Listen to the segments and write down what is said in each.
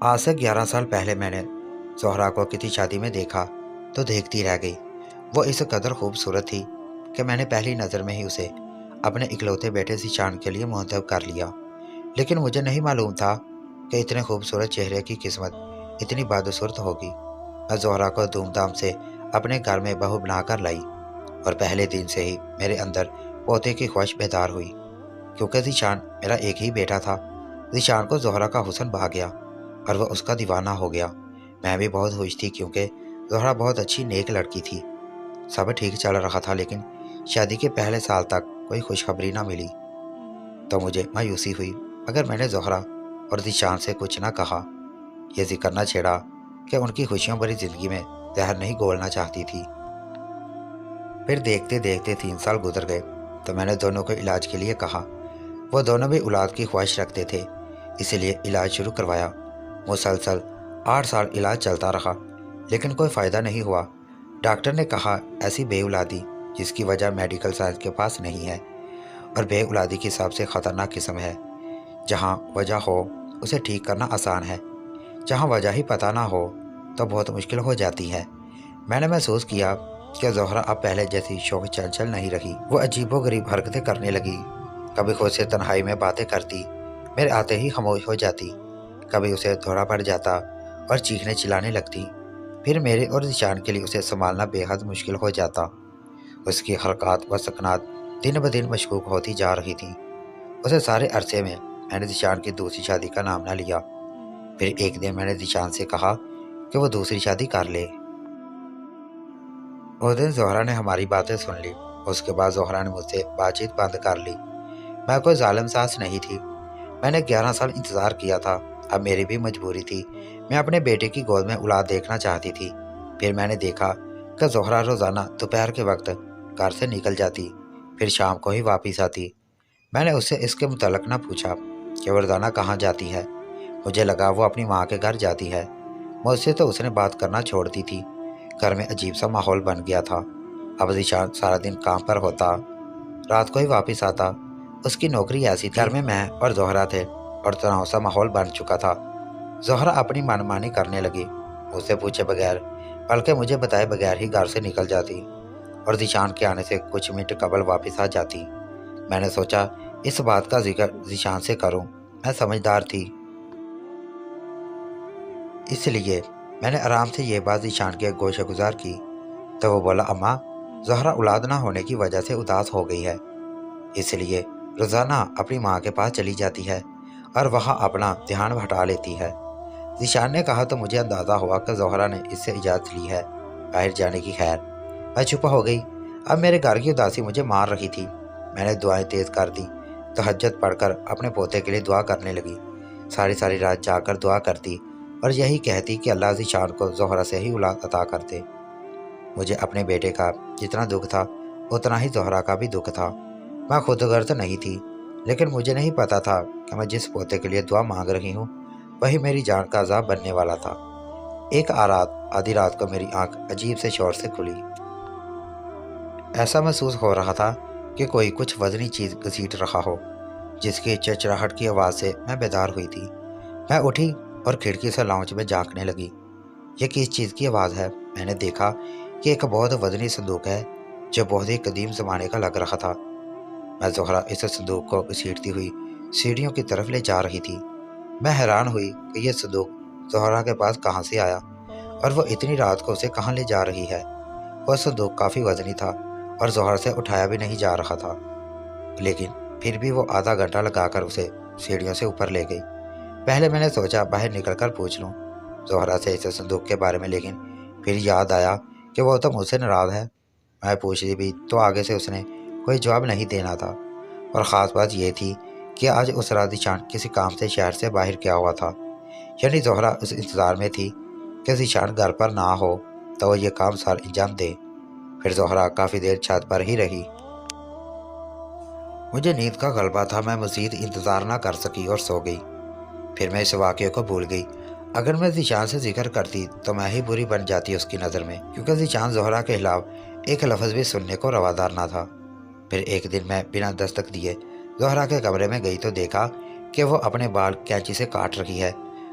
آج سے 11 سال پہلے میں نے زہرا کو کسی شادی میں دیکھا تو دیکھتی رہ گئی۔ وہ اس قدر خوبصورت تھی کہ میں نے پہلی نظر میں ہی اسے اپنے اکلوتے بیٹے ذیشان کے لیے منتخب کر لیا۔ لیکن مجھے نہیں معلوم تھا کہ اتنے خوبصورت چہرے کی قسمت اتنی بدصورت ہوگی۔ میں زہرا کو دھوم دھام سے اپنے گھر میں بہو بنا کر لائی، اور پہلے دن سے ہی میرے اندر پوتے کی خواہش بیدار ہوئی، کیونکہ ذیشان میرا ایک ہی بیٹا تھا۔ ذیشان کو زہرا کا حسن بھا گیا اور وہ اس کا دیوانہ ہو گیا۔ میں بھی بہت خوش تھی کیونکہ زہرا بہت اچھی نیک لڑکی تھی۔ سب ٹھیک چل رہا تھا، لیکن شادی کے پہلے سال تک کوئی خوشخبری نہ ملی تو مجھے مایوسی ہوئی، مگر میں نے زہرا اور ذیشان سے کچھ نہ کہا، یہ ذکر نہ چھیڑا کہ ان کی خوشیوں بھری زندگی میں زہر نہیں گھولنا چاہتی تھی۔ پھر دیکھتے دیکھتے 3 سال گزر گئے تو میں نے دونوں کو علاج کے لیے کہا۔ وہ دونوں بھی اولاد کی خواہش رکھتے تھے، اسی لیے علاج شروع کروایا۔ مسلسل 8 سال علاج چلتا رہا، لیکن کوئی فائدہ نہیں ہوا۔ ڈاکٹر نے کہا ایسی بے اولادی جس کی وجہ میڈیکل سائنس کے پاس نہیں ہے، اور بے اولادی کی سب سے خطرناک قسم ہے۔ جہاں وجہ ہو اسے ٹھیک کرنا آسان ہے، جہاں وجہ ہی پتہ نہ ہو تو بہت مشکل ہو جاتی ہے۔ میں نے محسوس کیا کہ زہرا اب پہلے جیسی شوخ چنچل نہیں رہی۔ وہ عجیب و غریب حرکتیں کرنے لگی، کبھی خود سے تنہائی میں باتیں کرتی، میرے آتے ہی خاموش ہو جاتی، کبھی اسے دھوڑا پڑ جاتا اور چیخنے چلانے لگتی۔ پھر میرے اور ذیشان کے لیے اسے سنبھالنا بے حد مشکل ہو جاتا۔ اس کی حرکات و سکنات دن بدن مشکوک ہوتی جا رہی تھیں۔ اسے سارے عرصے میں نے ذیشان کی دوسری شادی کا نام نہ لیا۔ پھر ایک دن میں نے ذیشان سے کہا کہ وہ دوسری شادی کر لے۔ اس دن زہرا نے ہماری باتیں سن لی۔ اس کے بعد زہرا نے مجھ سے بات چیت بند کر لی۔ میں کوئی ظالم ساس نہیں تھی، میں نے 11 سال انتظار کیا تھا، اب میری بھی مجبوری تھی۔ میں اپنے بیٹے کی گود میں اولاد دیکھنا چاہتی تھی۔ پھر میں نے دیکھا کہ زہرا روزانہ دوپہر کے وقت گھر سے نکل جاتی، پھر شام کو ہی واپس آتی۔ میں نے اس سے اس کے متعلق نہ پوچھا کہ وہ روزانہ کہاں جاتی ہے۔ مجھے لگا وہ اپنی ماں کے گھر جاتی ہے۔ مجھ سے تو اس نے بات کرنا چھوڑ دی تھی۔ گھر میں عجیب سا ماحول بن گیا تھا۔ اب ذیشان سارا دن کام پر ہوتا، رات کو ہی واپس آتا۔ اس کی نوکری ایسی تھی، گھر میں اور زہرا تھے، اور تناؤ سا ماحول بن چکا تھا۔ زہرا اپنی من مانی کرنے لگی، مجھ سے پوچھے بغیر بلکہ مجھے بتائے بغیر ہی گھر سے نکل جاتی، اور ذیشان کے آنے سے کچھ منٹ قبل واپس آ جاتی۔ میں نے سوچا اس بات کا ذکر ذیشان سے کروں، میں سمجھدار تھی، اس لیے میں نے آرام سے یہ بات ذیشان کے گوشے گزار کی تو وہ بولا، اماں زہرا اولاد نہ ہونے کی وجہ سے اداس ہو گئی ہے، اس لیے روزانہ اپنی ماں کے پاس چلی جاتی ہے اور وہاں اپنا دھیان ہٹا لیتی ہے۔ ذیشان نے کہا تو مجھے اندازہ ہوا کہ زہرا نے اس سے اجازت لی ہے باہر جانے کی۔ خیر میں چھپا ہو گئی، اب میرے گھر کی اداسی مجھے مار رہی تھی۔ میں نے دعائیں تیز کر دی، تہجد پڑھ کر اپنے پوتے کے لیے دعا کرنے لگی۔ ساری رات جا کر دعا کرتی اور یہی کہتی کہ اللہ ذیشان کو زہرا سے ہی اولاد عطا کر دے۔ مجھے اپنے بیٹے کا جتنا دکھ تھا اتنا ہی زہرا کا بھی دکھ تھا۔ میں خود غرض نہیں تھی، لیکن مجھے نہیں پتا تھا کہ میں جس پوتے کے لیے دعا مانگ رہی ہوں وہی میری جان کا عذاب بننے والا تھا۔ ایک آدھی رات کو میری آنکھ عجیب سے شور سے کھلی۔ ایسا محسوس ہو رہا تھا کہ کوئی کچھ وزنی چیز گھسیٹ رہا ہو، جس کی چرچراہٹ کی آواز سے میں بیدار ہوئی تھی۔ میں اٹھی اور کھڑکی سے لاؤنج میں جھانکنے لگی۔ یہ کس چیز کی آواز ہے؟ میں نے دیکھا کہ ایک بہت وزنی صندوق ہے جو بہت ہی قدیم زمانے کا لگ رہا تھا۔ میں زہرا اس صندوق کو گھسیٹتی ہوئی سیڑھیوں کی طرف لے جا رہی تھی۔ میں حیران ہوئی کہ یہ صندوق زہرا کے پاس کہاں سے آیا اور وہ اتنی رات کو اسے کہاں لے جا رہی ہے۔ وہ صندوق کافی وزنی تھا اور زہرا سے اٹھایا بھی نہیں جا رہا تھا، لیکن پھر بھی وہ آدھا گھنٹہ لگا کر اسے سیڑھیوں سے اوپر لے گئی۔ پہلے میں نے سوچا باہر نکل کر پوچھ لوں زہرا سے اس صندوق کے بارے میں، لیکن پھر یاد آیا کہ وہ تو مجھ سے ناراض ہے۔ میں پوچھتی بھی تو آگے سے اس نے کوئی جواب نہیں دینا تھا، اور خاص بات یہ تھی کہ آج اس رات ذیشان کسی کام سے شہر سے باہر گیا ہوا تھا، یعنی زہرا اس انتظار میں تھی کہ ذیشان گھر پر نہ ہو تو وہ یہ کام سر انجام دے۔ پھر زہرا کافی دیر چھت پر ہی رہی۔ مجھے نیند کا غلبہ تھا، میں مزید انتظار نہ کر سکی اور سو گئی۔ پھر میں اس واقعے کو بھول گئی۔ اگر میں ذیشان سے ذکر کرتی تو میں ہی بری بن جاتی اس کی نظر میں، کیونکہ ذیشان زہرا کے خلاف ایک لفظ بھی سننے کو روادار نہ تھا۔ پھر ایک دن میں بنا دستک دیے زہرا کے کمرے میں گئی تو دیکھا کہ وہ اپنے بال کینچی سے کاٹ رہی ہے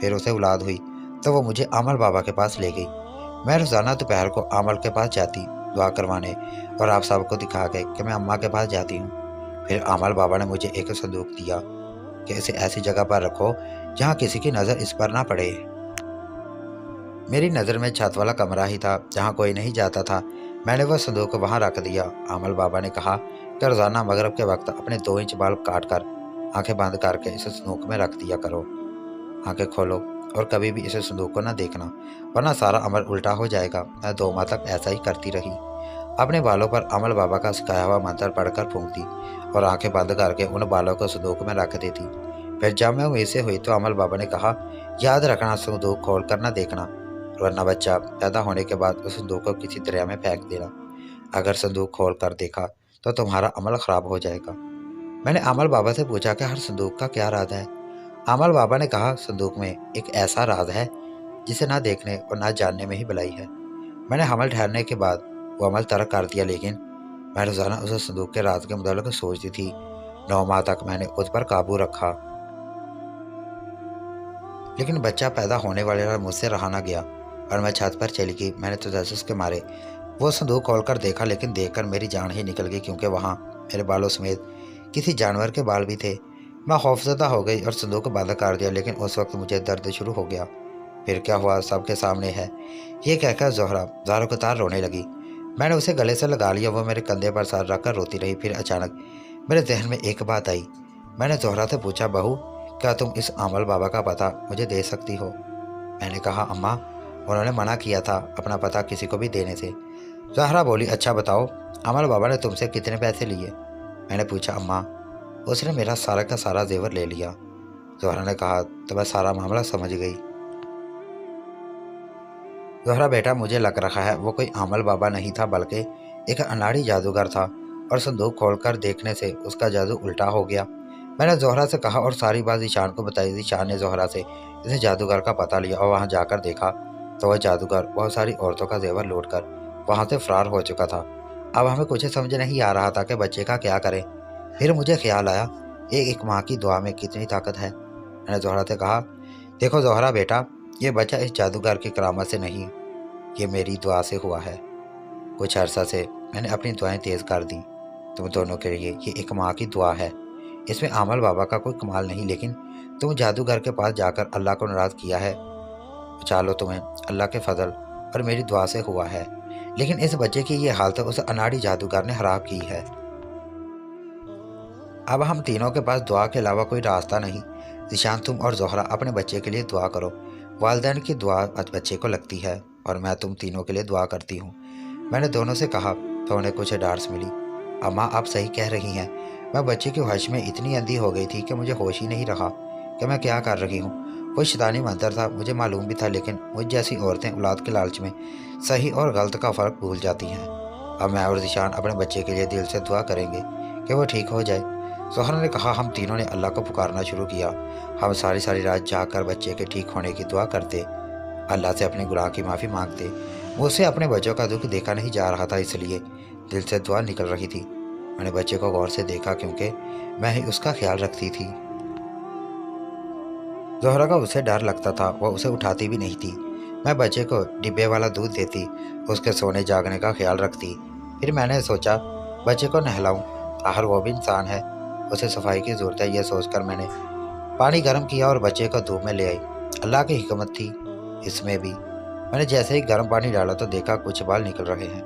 پھر اسے اولاد ہوئی تو وہ مجھے عامل بابا کے پاس لے گئی۔ میں روزانہ دوپہر کو عامل کے پاس جاتی دعا کروانے، اور آپ سب کو دکھا کے کہ میں اماں کے پاس جاتی ہوں۔ پھر عامل بابا نے مجھے ایک صندوق دیا کہ اسے ایسی جگہ پر رکھو جہاں کسی کی نظر اس پر نہ پڑے۔ میری نظر میں چھت والا کمرہ ہی تھا جہاں کوئی نہیں جاتا تھا۔ میں نے وہ صندوق وہاں رکھ دیا۔ عامل بابا نے کہا کہ روزانہ مغرب کے وقت اپنے 2 انچ بال کاٹ کر آنکھیں بند کر کے اسے صندوق میں رکھ دیا کرو۔ آنکھیں کھولو اور کبھی بھی اسے صندوق کو نہ دیکھنا، ورنہ سارا عمل الٹا ہو جائے گا۔ میں 2 ماہ تک ایسا ہی کرتی رہی، اپنے بالوں پر عامل بابا کا سکھایا ہوا منتر پڑھ کر پھونکتی اور آنکھیں بند کر کے ان بالوں کو صندوق میں رکھ دیتی۔ پھر جب میں امید سے ہوئی تو عامل بابا نے کہا یاد رکھنا صندوق کھول کر نہ دیکھنا، ورنہ بچہ پیدا ہونے کے بعد اس صندوق کو کسی دریا میں پھینک دینا۔ اگر صندوق کھول کر دیکھا تو تمہارا عمل خراب ہو جائے گا۔ میں نے عامل بابا سے پوچھا کہ ہر صندوق کا کیا راز ہے؟ عامل بابا نے کہا صندوق میں ایک ایسا راز ہے جسے نہ دیکھنے اور نہ جاننے میں ہی بھلائی ہے۔ میں نے حمل ٹھہرنے کے بعد وہ عمل ترک کر دیا، لیکن میں روزانہ اس صندوق کے راز کے متعلق سوچتی تھی۔ 9 ماہ تک میں نے اس پر قابو رکھا، لیکن بچہ پیدا ہونے والے مجھ سے رہا نہ گیا اور میں چھت پر چلی گئی۔ میں نے تجسس کے مارے وہ صندوق کھول کر دیکھا، لیکن دیکھ کر میری جان ہی نکل گئی، کیونکہ وہاں میرے بالوں سمیت کسی جانور کے بال بھی تھے۔ میں خوفزدہ ہو گئی اور صندوق بند کر دیا، لیکن اس وقت مجھے درد شروع ہو گیا۔ پھر کیا ہوا سب کے سامنے ہے، یہ کہہ کر زہرا زاروں قطار رونے لگی۔ میں نے اسے گلے سے لگا لیا، وہ میرے کندھے پر سر رکھ کر روتی رہی۔ پھر اچانک میرے ذہن میں ایک بات آئی۔ میں نے زہرا سے پوچھا بہو، کیا تم اس عامل بابا کا پتہ مجھے دے سکتی ہو؟ میں نے کہا اماں، انہوں نے منع کیا تھا اپنا پتہ کسی کو بھی دینے سے۔ زہرا بولی اچھا بتاؤ، عامل بابا نے تم سے کتنے پیسے لیے؟ میں نے پوچھا اماں، اس نے میرا سارا کا سارا زیور لے لیا۔ زہرا نے کہا تو میں سارا معاملہ سمجھ گئی۔ زہرا بیٹا، مجھے لگ رہا ہے وہ کوئی عامل بابا نہیں تھا بلکہ ایک اناڑی جادوگر تھا، اور صندوق کھول کر دیکھنے سے اس کا جادو الٹا ہو گیا۔ میں نے زہرا سے کہا اور ساری بات ذیشان کو بتائی۔ ذیشان نے زہرا سے اس جادوگر کا پتہ لیا اور وہاں جا کر دیکھا تو وہ جادوگر بہت ساری عورتوں کا زیور لوٹ کر وہاں سے فرار ہو چکا تھا۔ اب ہمیں کچھ سمجھ نہیں آ رہا تھا کہ بچے کا کیا کریں۔ پھر مجھے خیال آیا ایک ماں کی دعا میں کتنی طاقت ہے۔ میں نے زہرا سے کہا دیکھو زہرا بیٹا، یہ بچہ اس جادوگر کی کرامت سے نہیں، یہ میری دعا سے ہوا ہے۔ کچھ عرصہ سے میں نے اپنی دعائیں تیز کر دیں تم دونوں کے لیے۔ یہ ایک ماں کی دعا ہے، اس میں عامل بابا کا کوئی کمال نہیں، لیکن تم جادوگر کے پاس جا کر اللہ کو ناراض کیا ہے۔ چالو تمہیں اللہ کے فضل اور میری دعا سے ہوا ہے، لیکن اس بچے کی یہ حالت اس اناڑی جادوگر نے خراب کی ہے۔ اب ہم تینوں کے پاس دعا کے علاوہ کوئی راستہ نہیں۔ ذیشان، تم اور زہرا اپنے بچے کے لیے دعا کرو۔ والدین کی دعا بچے کو لگتی ہے، اور میں تم تینوں کے لیے دعا کرتی ہوں۔ میں نے دونوں سے کہا تو انہیں کچھ ڈارس ملی۔ اماں، آپ صحیح کہہ رہی ہیں، میں بچے کی خواہش میں اتنی اندھی ہو گئی تھی کہ مجھے ہوش ہی نہیں رہا کہ میں کیا کر رہی ہوں۔ کوئی شیطانی منتر تھا، مجھے معلوم بھی تھا، لیکن مجھ جیسی عورتیں اولاد کے لالچ میں صحیح اور غلط کا فرق بھول جاتی ہیں۔ اب میں اور ذیشان اپنے بچے کے لیے دل سے دعا کریں گے کہ وہ ٹھیک ہو جائے۔ زہرا نے کہا ہم تینوں نے اللہ کو پکارنا شروع کیا۔ ہم ساری رات جا کر بچے کے ٹھیک ہونے کی دعا کرتے، اللہ سے اپنے گناہ کی معافی مانگتے۔ مجھ سے اپنے بچوں کا دکھ دیکھا نہیں جا رہا تھا، اس لیے دل سے دعا نکل رہی تھی۔ میں نے بچے کو غور سے دیکھا کیونکہ میں ہی اس کا خیال رکھتی تھی۔ زہرا کا اسے ڈر لگتا تھا، وہ اسے اٹھاتی بھی نہیں تھی۔ میں بچے کو ڈبے والا دودھ دیتی، اس کے سونے جاگنے کا خیال رکھتی۔ پھر میں نے سوچا بچے کو نہلاؤں، آخر وہ بھی انسان ہے، اسے صفائی کی ضرورت ہے۔ یہ سوچ کر میں نے پانی گرم کیا اور بچے کو دھوپ میں لے آئی۔ اللہ کی حکمت تھی اس میں بھی۔ میں نے جیسے ہی گرم پانی ڈالا تو دیکھا کچھ بال نکل رہے ہیں۔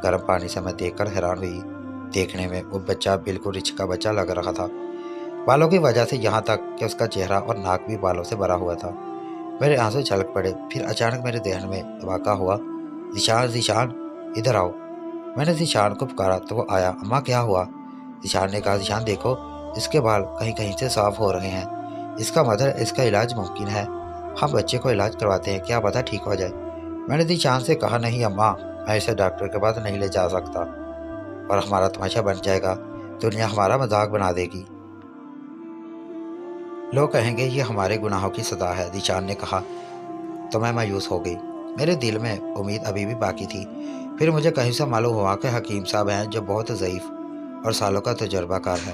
گرم پانی سے میں دیکھ کر حیران ہوئی۔ دیکھنے میں وہ بچہ بالکل رچھ کا بچہ لگ رہا تھا، بالوں کی وجہ سے، یہاں تک کہ اس کا چہرہ اور ناک بھی بالوں سے بھرا ہوا تھا۔ میرے آنسو چھلک پڑے۔ پھر اچانک میرے ذہن میں واقع ہوا، ذیشان ادھر آؤ۔ میں نے ذیشان کو پکارا تو وہ آیا۔ اماں کیا ہوا؟ ذیشان نے کہا ذیشان دیکھو، اس کے بال کہیں کہیں سے صاف ہو رہے ہیں، اس کا مطلب اس کا علاج ممکن ہے۔ ہم بچے کو علاج کرواتے ہیں، کیا پتہ ٹھیک ہو جائے۔ میں نے ذیشان سے کہا نہیں اماں، میں اسے ڈاکٹر کے پاس نہیں لے جا سکتا، اور ہمارا تماشا بن جائے گا، دنیا ہمارا مذاق بنا دے گی، لوگ کہیں گے یہ ہمارے گناہوں کی سزا ہے۔ ذیشان نے کہا تو میں مایوس ہو گئی۔ میرے دل میں امید ابھی بھی باقی تھی۔ پھر مجھے کہیں سے معلوم ہوا کہ حکیم صاحب ہیں جو بہت ضعیف اور سالوں کا تجربہ کار ہے۔